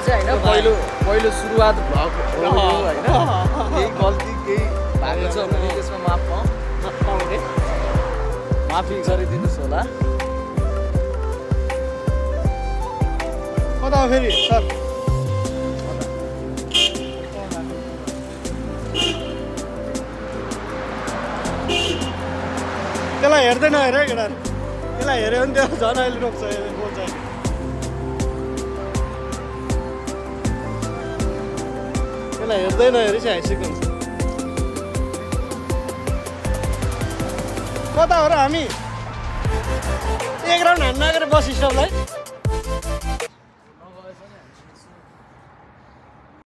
चाहिँ होइन पहिलो सुरुवात भ्लग हो होइन केही गल्ती केही भएको छ भने त्यसमा पाउने माफी गरिदिनुहोस् होला कता हो फेरि सर त्यसलाई हेर्दैन हेर केटाहरू त्यसलाई हेऱ्यो भने त्यो झन् अहिले रोक्छ बोल्छ त्यसलाई हेर्दैन हेरी चाहिँ हाइसिक्नु हुन्छ कता हो र हामी एक राउन्ड हान्न गएर बस स्टपलाई